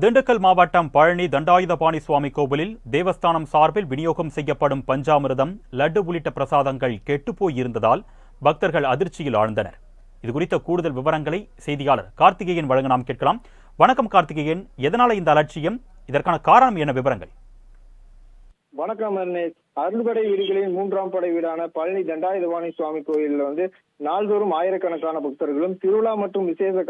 திண்டுக்கல் மாவட்டம் பழனி தண்டாயுதபாணி சுவாமி கோவிலில் தேவஸ்தானம் சார்பில் விநியோகம் செய்யப்படும் பஞ்சாமிர்தம், லட்டு உள்ளிட்ட பிரசாதங்கள் கெட்டுப்போய் இருந்ததால் பக்தர்கள் அதிர்ச்சியில் ஆழ்ந்தனர். இதுகுறித்த கூடுதல் விவரங்களை செய்தியாளர் கார்த்திகேயன் வழங்க நாம் கேட்கலாம். வணக்கம் கார்த்திகேயன், எதனால இந்த அலட்சியம்? இதற்கான காரணம் என்ன? விவரங்கள். வணக்கம் அர்னேஷ். அருள்படை வீடுகளின் 3ஆம் படை வீடான பழனி தண்டாயுதபாணி சுவாமி கோயிலில் நாள்தோறும் ஆயிரக்கணக்கான பக்தர்களும், திருவிழா மற்றும் விசேஷ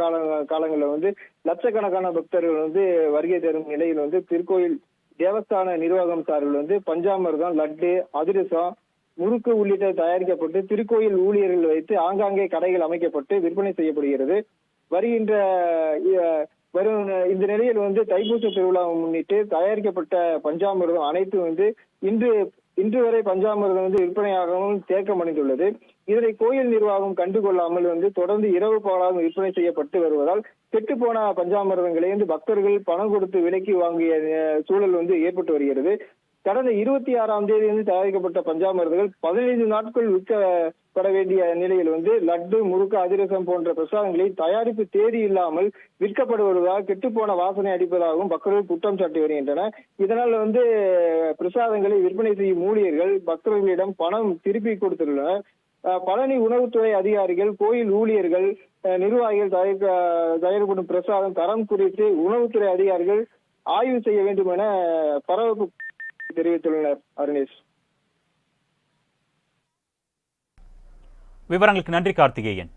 காலங்களில் லட்சக்கணக்கான பக்தர்கள் வருகை தரும் நிலையில் திருக்கோயில் தேவஸ்தான நிர்வாகம் சார்பில் பஞ்சாமிர்தம், லட்டு, அதிரசம், முறுக்கு உள்ளிட்ட தயாரிக்கப்பட்டு திருக்கோயில் ஊழியர்கள் வைத்து ஆங்காங்கே கடைகள் அமைக்கப்பட்டு விற்பனை செய்யப்படுகிறது. இந்த நிலையில் தைப்பூச திருவிழாவை முன்னிட்டு தயாரிக்கப்பட்ட பஞ்சாமிர்தம் அனைத்து இன்று வரை பஞ்சாமிர்தம் விற்பனையாகவும் தேக்கமடைந்துள்ளது. இதனை கோயில் நிர்வாகம் கண்டுகொள்ளாமல் தொடர்ந்து இரவு பகலாக விற்பனை செய்யப்பட்டு வருவதால் கெட்டுப்போன பஞ்சாமிர்தங்களை பக்தர்கள் பணம் கொடுத்து விலைக்கு வாங்கிய சூழல் ஏற்பட்டு வருகிறது. கடந்த 26ஆம் தேதி தயாரிக்கப்பட்ட பஞ்சாமிர்தங்கள் 15 நாட்கள் விற்கப்பட வேண்டிய நிலையில் லட்டு, முறுக்கு, அதிரசம் போன்ற பிரசாதங்களை தயாரிப்பு தேதி இல்லாமல் விற்கப்படுவதால் கெட்டுப்போன வாசனை அடிப்பதாகவும் பக்தர்கள் குற்றம் சாட்டி வருகின்றனர். இதனால் பிரசாதங்களை விற்பனை செய்யும் ஊழியர்கள் பக்தர்களிடம் பணம் திருப்பி கொடுத்துள்ளனர். பழனி உணவுத்துறை அதிகாரிகள், கோயில் ஊழியர்கள், நிர்வாகிகள் தயாரிக்கப்படும் பிரசாதம் தரம் குறித்து உணவுத்துறை அதிகாரிகள் ஆய்வு செய்ய வேண்டும் என பரபரப்பு தெரிவித்துள்ளனர். அருணேஷ், விவரங்களுக்கு நன்றி கார்த்திகேயன்.